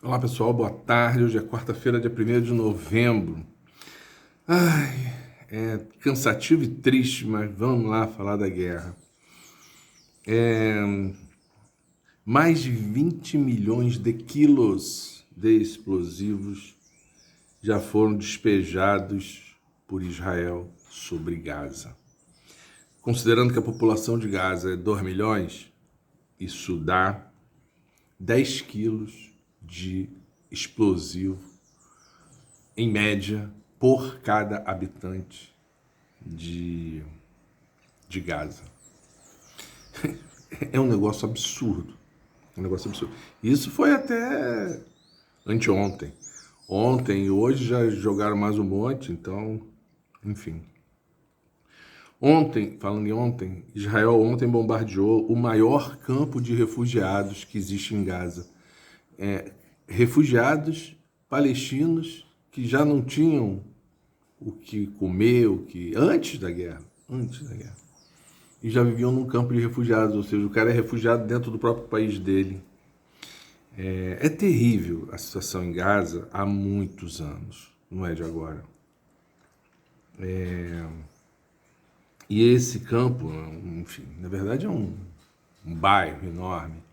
Olá pessoal, boa tarde. Hoje é quarta-feira, dia 1º de novembro. Ai, é cansativo e triste, mas vamos lá falar da guerra. Mais de 20 milhões de quilos de explosivos já foram despejados por Israel sobre Gaza. Considerando que a população de Gaza é 2 milhões, isso dá 10 quilos de explosivo em média, por cada habitante de Gaza. É um negócio absurdo. Um negócio absurdo. Isso foi até anteontem. Ontem e hoje já jogaram mais um monte, então, enfim. Ontem, falando em ontem, Israel ontem bombardeou o maior campo de refugiados que existe em Gaza. Refugiados palestinos que já não tinham o que comer, antes da guerra, e já viviam num campo de refugiados, ou seja, o cara é refugiado dentro do próprio país dele. É terrível a situação em Gaza há muitos anos, não é de agora. E esse campo, enfim, na verdade é um bairro enorme.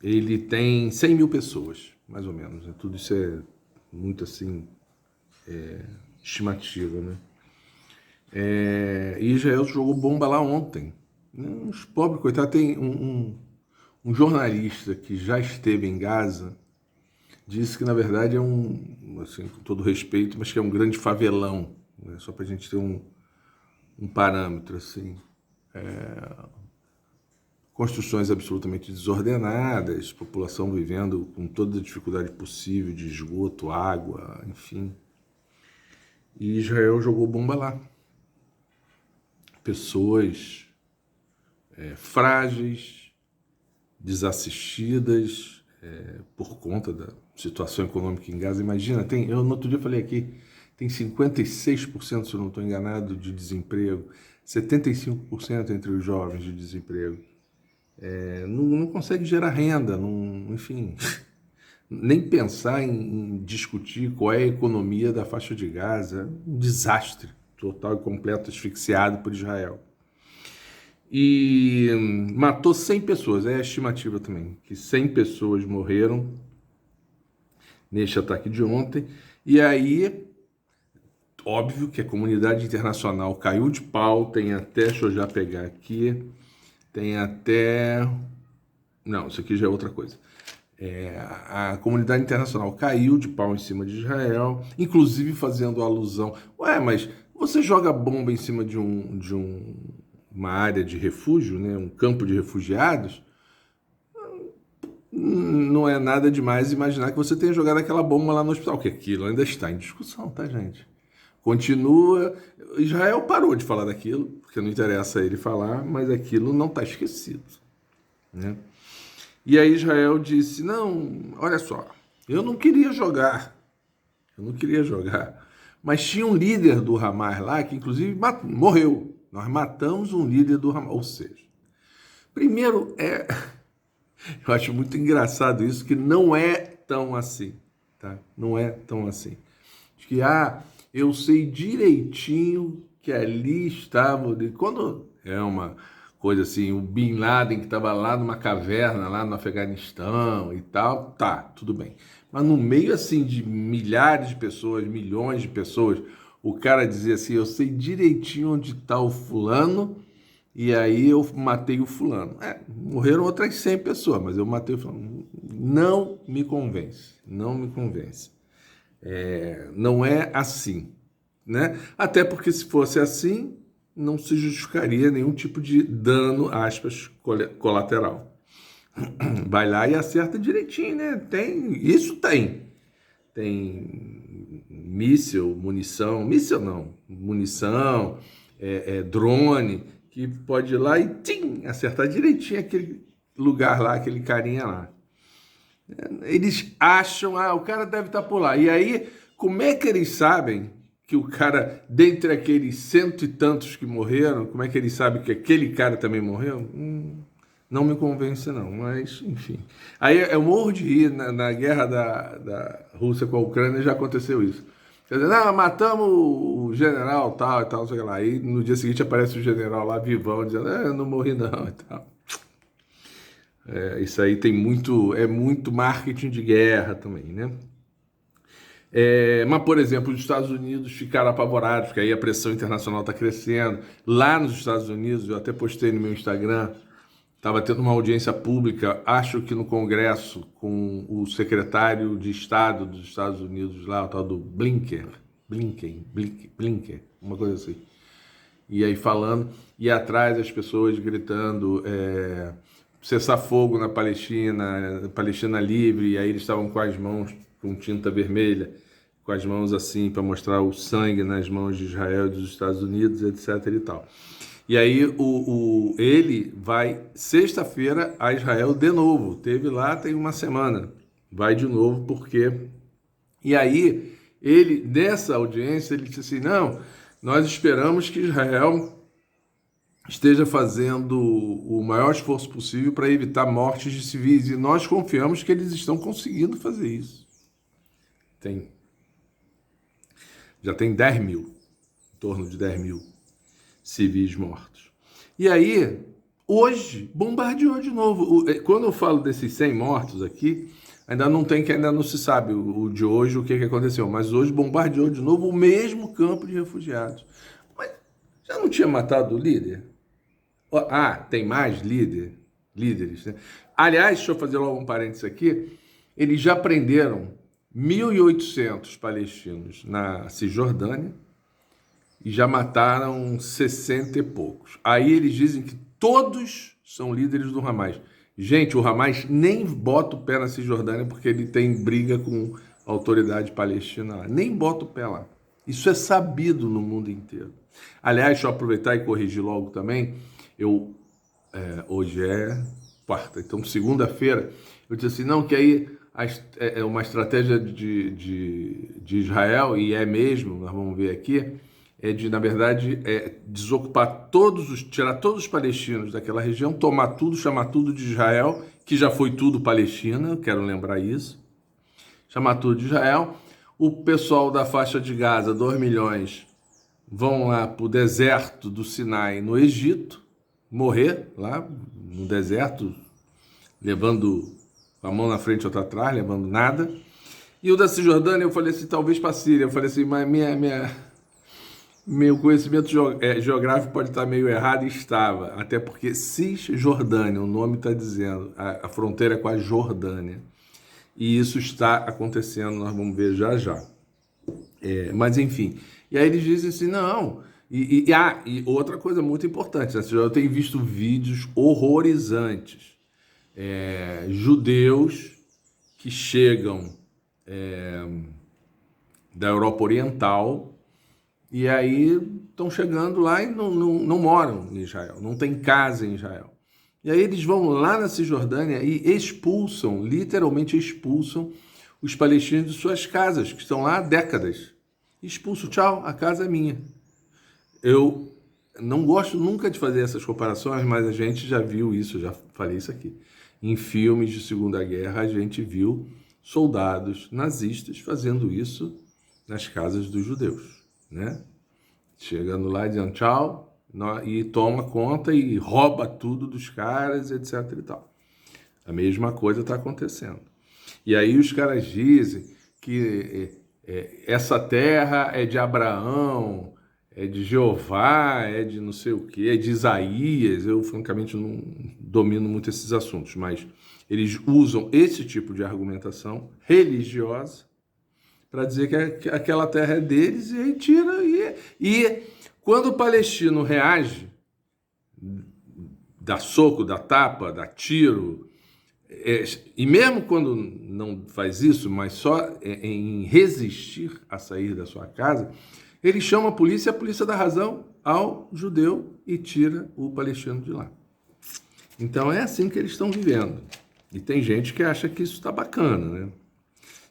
Ele tem 100 mil pessoas, mais ou menos. Né? Tudo isso é muito assim, estimativa, né? E Israel jogou bomba lá ontem. Uns pobres, coitados. Tem um jornalista que já esteve em Gaza, disse que na verdade é assim, com todo respeito, mas que é um grande favelão, né? Só para a gente ter um parâmetro, assim. Construções absolutamente desordenadas, população vivendo com toda a dificuldade possível de esgoto, água, enfim. E Israel jogou bomba lá. Pessoas frágeis, desassistidas por conta da situação econômica em Gaza. Imagina, eu no outro dia falei aqui, tem 56%, se eu não estou enganado, de desemprego, 75% entre os jovens de desemprego. Não consegue gerar renda, enfim, nem pensar em discutir qual é a economia da faixa de Gaza. Um desastre total e completo, asfixiado por Israel. E matou 100 pessoas, é a estimativa também, que 100 pessoas morreram neste ataque de ontem. E aí, óbvio que a comunidade internacional caiu de pau, deixa eu já pegar aqui, tem até... Não, isso aqui já é outra coisa. A comunidade internacional caiu de pau em cima de Israel, inclusive fazendo alusão. Ué, mas você joga bomba em cima de uma área de refúgio, né, um campo de refugiados, não é nada demais imaginar que você tenha jogado aquela bomba lá no hospital, que aquilo ainda está em discussão, tá, gente? Continua. Israel parou de falar daquilo, porque não interessa ele falar, mas aquilo não está esquecido, né? E aí Israel disse, não, olha só, eu não queria jogar, mas tinha um líder do Hamas lá que inclusive morreu. Nós matamos um líder do Hamas, ou seja, primeiro eu acho muito engraçado isso, que não é tão assim, tá? Não é tão assim. De que, eu sei direitinho que ali estava, quando é uma coisa assim, o Bin Laden que estava lá numa caverna, lá no Afeganistão e tal, tá, tudo bem. Mas no meio assim de milhares de pessoas, milhões de pessoas, o cara dizia assim, eu sei direitinho onde está o fulano, e aí eu matei o fulano. Morreram outras 100 pessoas, mas eu matei o fulano. Não me convence, não me convence. Não é assim, né? Até porque se fosse assim, não se justificaria nenhum tipo de dano, aspas, colateral. Vai lá e acerta direitinho, né? Tem míssil, munição, drone, que pode ir lá e acertar direitinho aquele lugar lá, aquele carinha lá. Eles acham, o cara deve estar por lá. E aí, como é que eles sabem que o cara, dentre aqueles cento e tantos que morreram, como é que eles sabem que aquele cara também morreu? Não me convence, não, mas enfim. Aí eu morro de rir, na guerra da Rússia com a Ucrânia já aconteceu isso. Quer dizer, não, matamos o general tal e tal, não sei o que lá. Aí no dia seguinte aparece o general lá vivão, dizendo, eu não morri não e tal. Isso aí é muito marketing de guerra também, né? Mas, por exemplo, os Estados Unidos ficaram apavorados, porque aí a pressão internacional está crescendo. Lá nos Estados Unidos, eu até postei no meu Instagram, estava tendo uma audiência pública, acho que no Congresso, com o secretário de Estado dos Estados Unidos lá, o tal do Blinken, uma coisa assim. E aí falando, e atrás as pessoas gritando cessar fogo na Palestina, Palestina livre, e aí eles estavam com as mãos com tinta vermelha, com as mãos assim, para mostrar o sangue nas mãos de Israel e dos Estados Unidos, etc e tal. E aí ele vai sexta-feira a Israel de novo. Teve lá tem uma semana. Vai de novo porque... E aí ele, nessa audiência, ele disse assim, não, nós esperamos que Israel esteja fazendo o maior esforço possível para evitar mortes de civis. E nós confiamos que eles estão conseguindo fazer isso. Já tem 10 mil, em torno de 10 mil civis mortos. E aí, hoje, bombardeou de novo. Quando eu falo desses 100 mortos aqui, ainda não se sabe o de hoje, o que aconteceu. Mas hoje bombardeou de novo o mesmo campo de refugiados. Mas já não tinha matado o líder? Tem mais líderes, né? Aliás, deixa eu fazer logo um parênteses aqui. Eles já prenderam 1.800 palestinos na Cisjordânia e já mataram 60 e poucos. Aí eles dizem que todos são líderes do Hamas. Gente, o Hamas nem bota o pé na Cisjordânia porque ele tem briga com a autoridade palestina lá. Nem bota o pé lá. Isso é sabido no mundo inteiro. Aliás, deixa eu aproveitar e corrigir logo também. Hoje é quarta, então segunda-feira, eu disse assim, não, que aí é uma estratégia de Israel, e é mesmo, nós vamos ver aqui, na verdade, desocupar tirar todos os palestinos daquela região, tomar tudo, chamar tudo de Israel, que já foi tudo Palestina, eu quero lembrar isso, chamar tudo de Israel. O pessoal da faixa de Gaza, 2 milhões, vão lá para o deserto do Sinai, no Egito, morrer lá no deserto, levando a mão na frente e outra atrás, levando nada. E o da Cisjordânia, eu falei assim, talvez para a Síria. Eu falei assim, mas meu conhecimento geográfico pode estar meio errado, e estava. Até porque Cisjordânia, o nome está dizendo, a fronteira com a Jordânia. E isso está acontecendo, nós vamos ver já já. Mas enfim, e aí eles dizem assim, não... E outra coisa muito importante, né? Eu tenho visto vídeos horrorizantes. Judeus que chegam da Europa Oriental e aí estão chegando lá e não moram em Israel, não tem casa em Israel. E aí eles vão lá na Cisjordânia e literalmente expulsam os palestinos de suas casas, que estão lá há décadas. Expulso, tchau, a casa é minha. Eu não gosto nunca de fazer essas comparações, mas a gente já viu isso, já falei isso aqui. Em filmes de Segunda Guerra, a gente viu soldados nazistas fazendo isso nas casas dos judeus, né? Chegando lá e dizendo tchau, e toma conta e rouba tudo dos caras, etc e tal. A mesma coisa está acontecendo. E aí os caras dizem que essa terra é de Abraão, é de Jeová, é de não sei o que, é de Isaías. Eu, francamente, não domino muito esses assuntos, mas eles usam esse tipo de argumentação religiosa para dizer que aquela terra é deles, e aí tira. E quando o palestino reage, dá soco, dá tapa, dá tiro, e mesmo quando não faz isso, mas só em resistir a sair da sua casa, ele chama a polícia dá razão ao judeu e tira o palestino de lá. Então é assim que eles estão vivendo. E tem gente que acha que isso está bacana, né?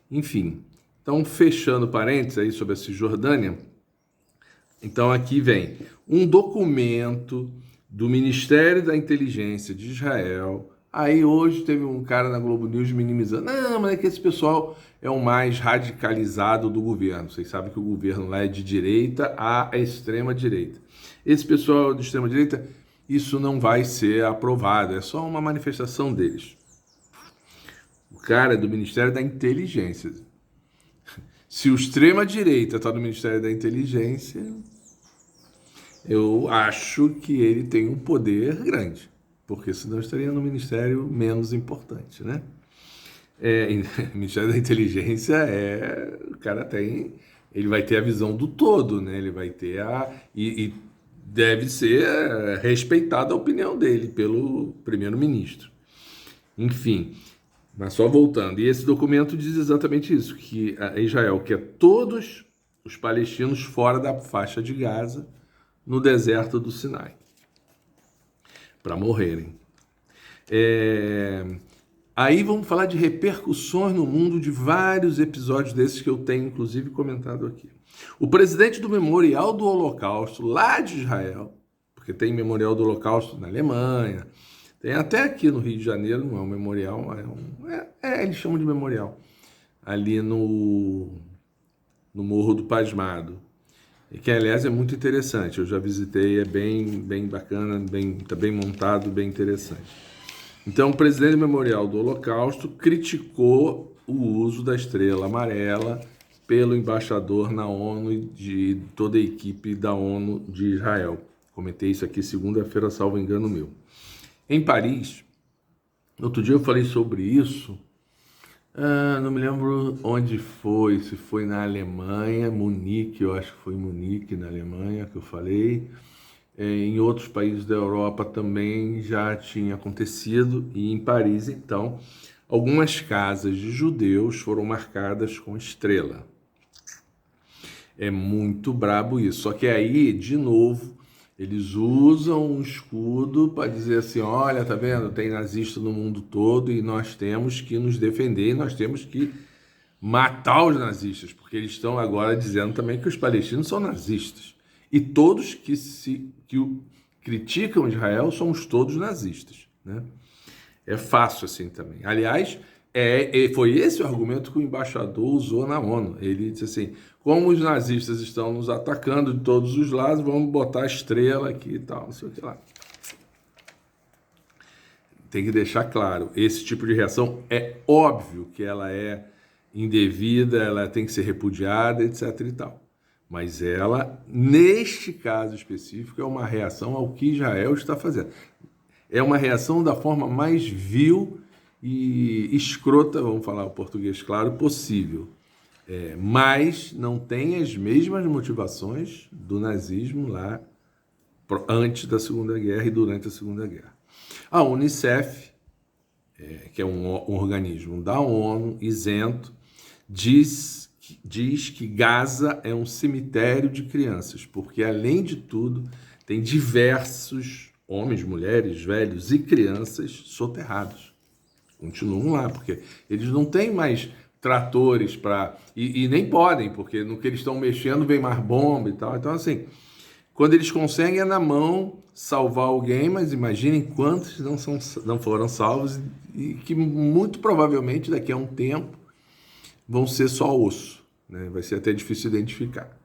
Enfim, então fechando parênteses aí sobre a Cisjordânia, então aqui vem um documento do Ministério da Inteligência de Israel. Aí hoje teve um cara na Globo News minimizando. Não, mas é que esse pessoal é o mais radicalizado do governo. Vocês sabem que o governo lá é de direita à extrema direita. Esse pessoal de extrema direita, isso não vai ser aprovado. É só uma manifestação deles. O cara é do Ministério da Inteligência. Se o extrema direita está no Ministério da Inteligência, eu acho que ele tem um poder grande, porque senão estaria no ministério menos importante, né? O Ministério da Inteligência o cara tem, ele vai ter a visão do todo, né? Ele vai ter e deve ser respeitada a opinião dele pelo primeiro-ministro. Enfim, mas só voltando, e esse documento diz exatamente isso, que Israel quer todos os palestinos fora da faixa de Gaza, no deserto do Sinai, para morrerem. Aí vamos falar de repercussões no mundo de vários episódios desses que eu tenho, inclusive, comentado aqui. O presidente do Memorial do Holocausto, lá de Israel, porque tem Memorial do Holocausto na Alemanha, tem até aqui no Rio de Janeiro, não é um memorial, eles chamam de memorial, ali no Morro do Pasmado, que aliás é muito interessante, eu já visitei, é bem bacana, tá bem montado, bem interessante. Então, o presidente do Memorial do Holocausto criticou o uso da estrela amarela pelo embaixador na ONU e de toda a equipe da ONU de Israel. Comentei isso aqui segunda-feira, salvo engano meu. Em Paris, outro dia eu falei sobre isso, não me lembro onde foi, se foi na Alemanha, Munique, eu acho que foi em Munique, na Alemanha, que eu falei. Em outros países da Europa também já tinha acontecido, e em Paris, então, algumas casas de judeus foram marcadas com estrela. É muito brabo isso, só que aí, de novo, eles usam um escudo para dizer assim, olha, tá vendo, tem nazista no mundo todo e nós temos que nos defender, e nós temos que matar os nazistas, porque eles estão agora dizendo também que os palestinos são nazistas. E todos que criticam Israel somos todos nazistas, né? É fácil assim também. Aliás, foi esse o argumento que o embaixador usou na ONU. Ele disse assim, como os nazistas estão nos atacando de todos os lados, vamos botar a estrela aqui e tal, não sei o que lá. Tem que deixar claro, esse tipo de reação é óbvio que ela é indevida, ela tem que ser repudiada, etc e tal. Mas ela, neste caso específico, é uma reação ao que Israel está fazendo. É uma reação da forma mais vil e escrota, vamos falar o português claro, possível. Mas não tem as mesmas motivações do nazismo lá antes da Segunda Guerra e durante a Segunda Guerra. A Unicef, que é um organismo da ONU, isento, diz que Gaza é um cemitério de crianças, porque, além de tudo, tem diversos homens, mulheres, velhos e crianças soterrados. Continuam lá, porque eles não têm mais tratores para... E nem podem, porque no que eles estão mexendo vem mais bomba e tal. Então, assim, quando eles conseguem é na mão salvar alguém, mas imaginem quantos não foram salvos e que muito provavelmente daqui a um tempo vão ser só osso, né? Vai ser até difícil identificar.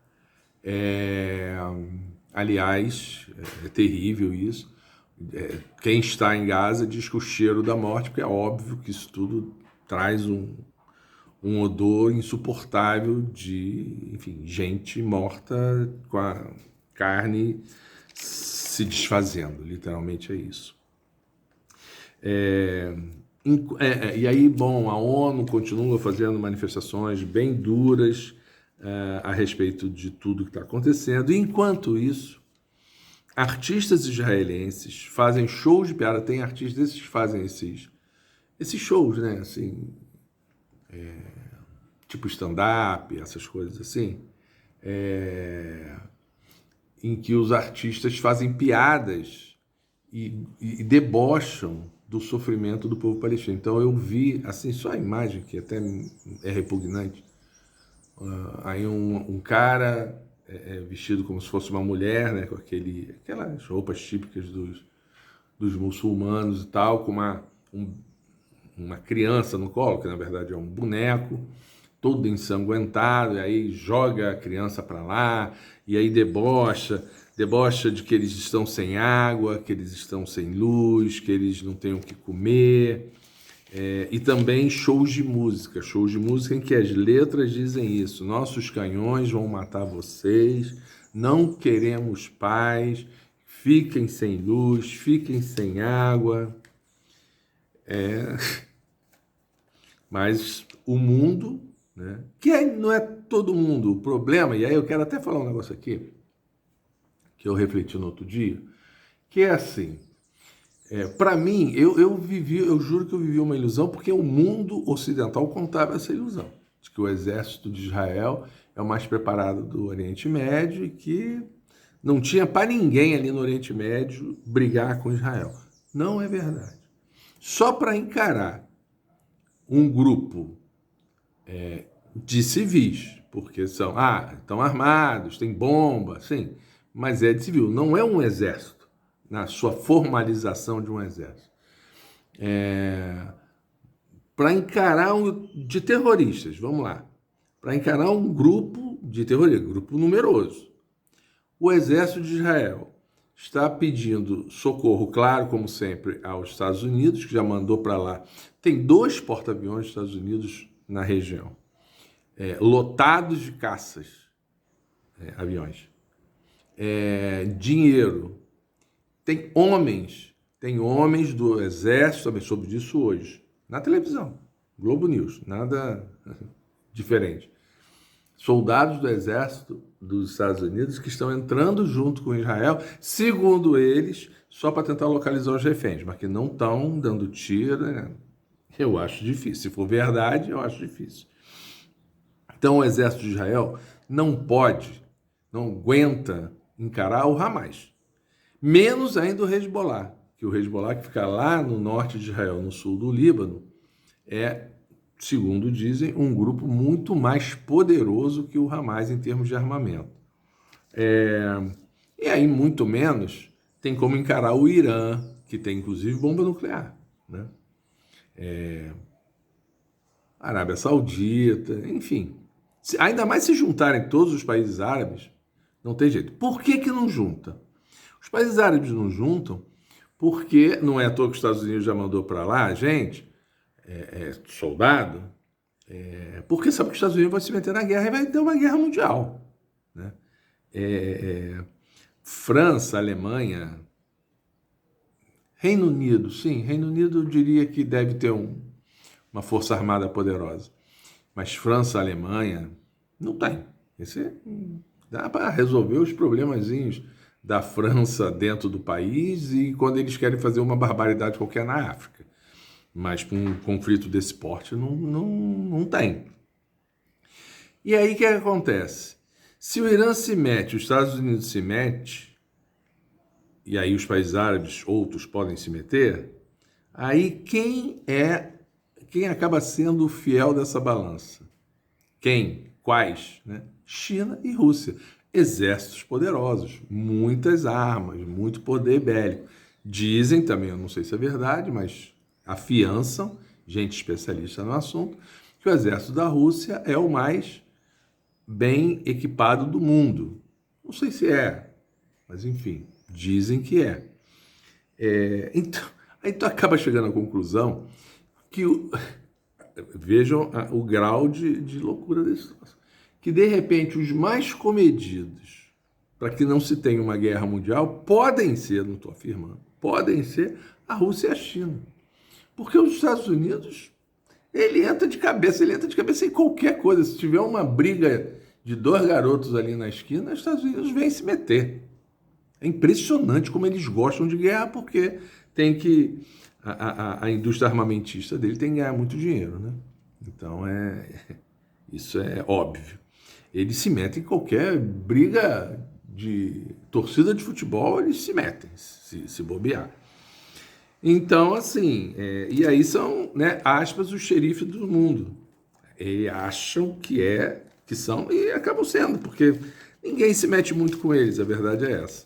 Aliás, é terrível isso. Quem está em Gaza diz que o cheiro da morte, porque é óbvio que isso tudo traz um odor insuportável de, enfim, gente morta com a carne se desfazendo, literalmente é isso. E aí, bom, a ONU continua fazendo manifestações bem duras a respeito de tudo que está acontecendo. E, enquanto isso, artistas israelenses fazem shows de piada. Tem artistas que fazem esses shows, né? Assim, tipo stand-up, essas coisas assim. Em que os artistas fazem piadas e debocham do sofrimento do povo palestino. Então eu vi, assim, só a imagem, que até é repugnante, aí um cara vestido como se fosse uma mulher, né, com aquelas roupas típicas dos muçulmanos e tal, com uma criança no colo, que na verdade é um boneco, todo ensanguentado, e aí joga a criança para lá, e aí debocha de que eles estão sem água, que eles estão sem luz, que eles não têm o que comer, e também shows de música em que as letras dizem isso: nossos canhões vão matar vocês, não queremos paz, fiquem sem luz, fiquem sem água. Mas o mundo, né, não é todo mundo o problema, e aí eu quero até falar um negócio aqui, que eu refleti no outro dia, que é assim, para mim, eu juro que eu vivi uma ilusão, porque o mundo ocidental contava essa ilusão, de que o exército de Israel é o mais preparado do Oriente Médio e que não tinha para ninguém ali no Oriente Médio brigar com Israel. Não é verdade. Só para encarar um grupo de civis, porque estão armados, tem bomba, sim, mas é de civil, não é um exército, na sua formalização de um exército. Para encarar de terroristas, vamos lá, para encarar um grupo de terroristas, grupo numeroso, o exército de Israel está pedindo socorro, claro, como sempre, aos Estados Unidos, que já mandou para lá. Tem 2 porta-aviões dos Estados Unidos na região, lotados de caças, aviões. Dinheiro. Tem homens do exército, também soube disso hoje, na televisão, Globo News, nada diferente. Soldados do exército dos Estados Unidos que estão entrando junto com Israel, segundo eles, só para tentar localizar os reféns, mas que não estão dando tiro, né? Eu acho difícil. Se for verdade, eu acho difícil. Então o exército de Israel não aguenta encarar o Hamas. Menos ainda o Hezbollah, que o Hezbollah, que fica lá no norte de Israel, no sul do Líbano, segundo dizem, um grupo muito mais poderoso que o Hamas em termos de armamento. E aí, muito menos, tem como encarar o Irã, que tem inclusive bomba nuclear, né? Arábia Saudita, enfim. Ainda mais se juntarem todos os países árabes, não tem jeito. Por que não junta? Os países árabes não juntam porque não é à toa que os Estados Unidos já mandou para lá gente, soldado, porque sabe que os Estados Unidos vão se meter na guerra e vai ter uma guerra mundial, né? França, Alemanha, Reino Unido, sim, Reino Unido eu diria que deve ter uma força armada poderosa, mas França, Alemanha, não tem. Dá para resolver os problemazinhos da França dentro do país e quando eles querem fazer uma barbaridade qualquer na África. Mas com um conflito desse porte não tem. E aí o que acontece? Se o Irã se mete, os Estados Unidos se mete, e aí os países árabes, outros, podem se meter, aí quem acaba sendo o fiel dessa balança? Quais? Né? China e Rússia. Exércitos poderosos, muitas armas, muito poder bélico. Dizem também, eu não sei se é verdade, mas afiançam, gente especialista no assunto, que o exército da Rússia é o mais bem equipado do mundo. Não sei se é, mas enfim, dizem que é. Então, aí tu acaba chegando à conclusão que vejam o grau de loucura desse troço. Que de repente os mais comedidos, para que não se tenha uma guerra mundial, podem ser, não estou afirmando, podem ser a Rússia e a China. Porque os Estados Unidos, ele entra de cabeça em qualquer coisa. Se tiver uma briga de 2 garotos ali na esquina, os Estados Unidos vêm se meter. É impressionante como eles gostam de guerra, porque tem que a indústria armamentista dele tem que ganhar muito dinheiro, né? Então isso é óbvio. Eles se metem em qualquer briga de torcida de futebol, eles se metem, se bobear. Então, assim, e aí são, né, aspas, os xerifes do mundo. Eles acham que são e acabam sendo, porque ninguém se mete muito com eles, a verdade é essa.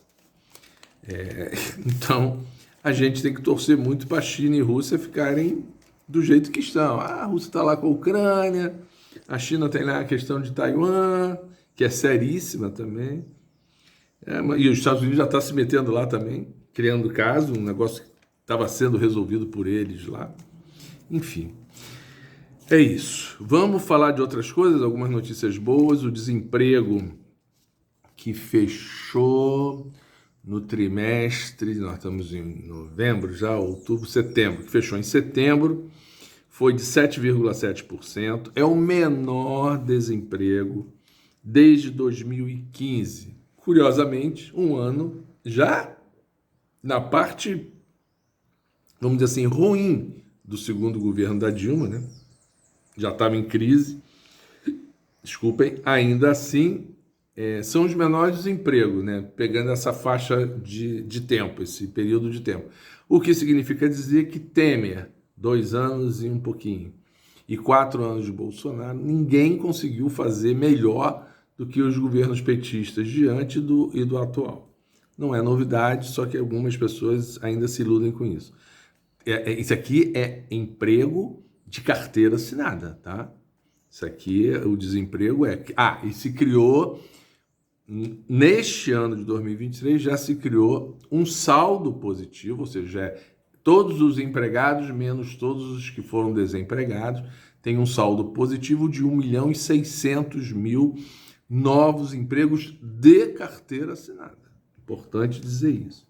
Então, a gente tem que torcer muito para a China e Rússia ficarem do jeito que estão. A Rússia está lá com a Ucrânia, a China tem lá a questão de Taiwan, que é seríssima também. E os Estados Unidos já está se metendo lá também, criando caso, um negócio que estava sendo resolvido por eles lá. Enfim, é isso. Vamos falar de outras coisas, algumas notícias boas. O desemprego que fechou no trimestre, nós estamos em novembro já, outubro, setembro, que fechou em setembro, foi de 7,7%. É o menor desemprego desde 2015. Curiosamente, um ano já na parte, vamos dizer assim, ruim do segundo governo da Dilma, né? Já estava em crise. Desculpem, ainda assim, são os menores desempregos, né? Pegando essa faixa de tempo, esse período de tempo. O que significa dizer que Temer, 2 anos e um pouquinho, e 4 anos de Bolsonaro, ninguém conseguiu fazer melhor do que os governos petistas diante e do atual. Não é novidade, só que algumas pessoas ainda se iludem com isso. Isso aqui é emprego de carteira assinada, tá? Isso aqui, o desemprego é... e se criou, neste ano de 2023, já se criou um saldo positivo, ou seja, todos os empregados menos todos os que foram desempregados, tem um saldo positivo de 1.600.000 novos empregos de carteira assinada. Importante dizer isso.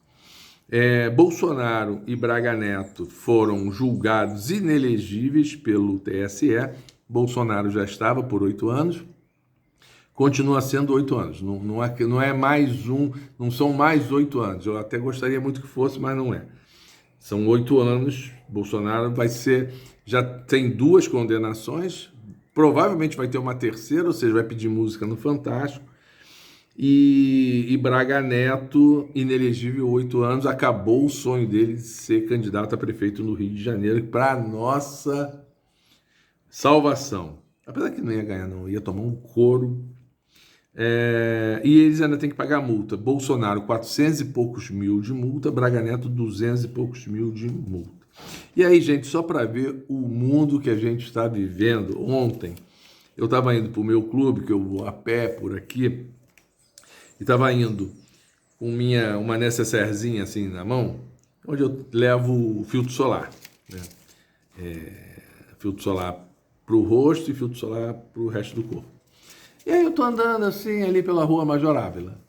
Bolsonaro e Braga Neto foram julgados inelegíveis pelo TSE. Bolsonaro já estava por 8 anos, continua sendo 8 anos. Não é mais não são mais 8 anos. Eu até gostaria muito que fosse, mas não é. São 8 anos. Bolsonaro já tem 2 condenações, provavelmente vai ter uma terceira, ou seja, vai pedir música no Fantástico. E Braga Neto, inelegível 8 anos, acabou o sonho dele de ser candidato a prefeito no Rio de Janeiro, para nossa salvação. Apesar que não ia ganhar, não, ia tomar um couro. E eles ainda têm que pagar multa. Bolsonaro, 400 e poucos mil de multa, Braga Neto, 200 e poucos mil de multa. E aí, gente, só para ver o mundo que a gente está vivendo, ontem eu estava indo para o meu clube, que eu vou a pé por aqui, e estava indo com uma necessairezinha assim na mão, onde eu levo o filtro solar, né? Filtro solar para o rosto e filtro solar para o resto do corpo. E aí eu tô andando assim ali pela rua Major Ávila,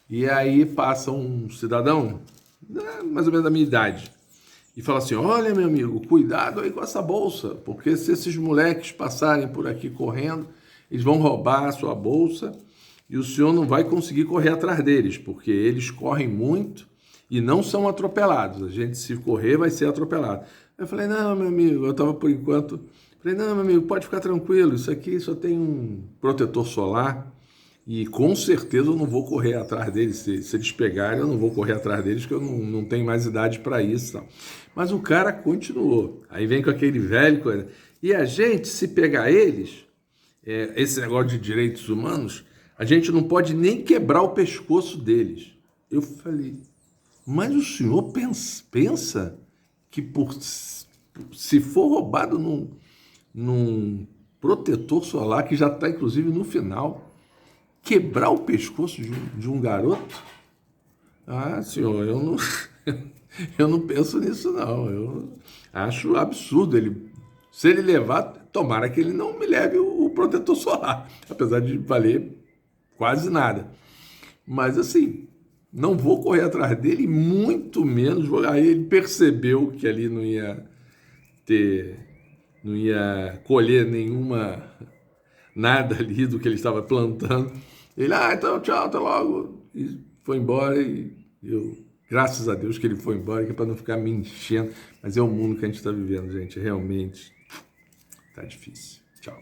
e aí passa um cidadão, mais ou menos da minha idade, e fala assim: olha, meu amigo, cuidado aí com essa bolsa, porque se esses moleques passarem por aqui correndo, eles vão roubar a sua bolsa e o senhor não vai conseguir correr atrás deles, porque eles correm muito e não são atropelados. A gente, se correr, vai ser atropelado. Eu falei: não, meu amigo, eu estava por enquanto... Falei: não, meu amigo, pode ficar tranquilo, isso aqui só tem um protetor solar e com certeza eu não vou correr atrás deles. Se eles pegarem, eu não vou correr atrás deles, porque eu não tenho mais idade para isso. Não. Mas o cara continuou. Aí vem com aquele velho coisa. E a gente, se pegar eles, esse negócio de direitos humanos, a gente não pode nem quebrar o pescoço deles. Eu falei: mas o senhor pensa que se for roubado num protetor solar, que já está inclusive no final, quebrar o pescoço de um garoto? Ah, senhor, eu não penso nisso, não. Eu acho absurdo ele. Se ele levar, tomara que ele não me leve o protetor solar, apesar de valer quase nada. Mas assim, não vou correr atrás dele, muito menos. Aí ele percebeu que ali não ia colher nada ali do que ele estava plantando. Ele: então tchau, até logo. E foi embora, e eu, graças a Deus que ele foi embora, que é para não ficar me enchendo. Mas é o mundo que a gente está vivendo, gente. Realmente tá difícil. Tchau.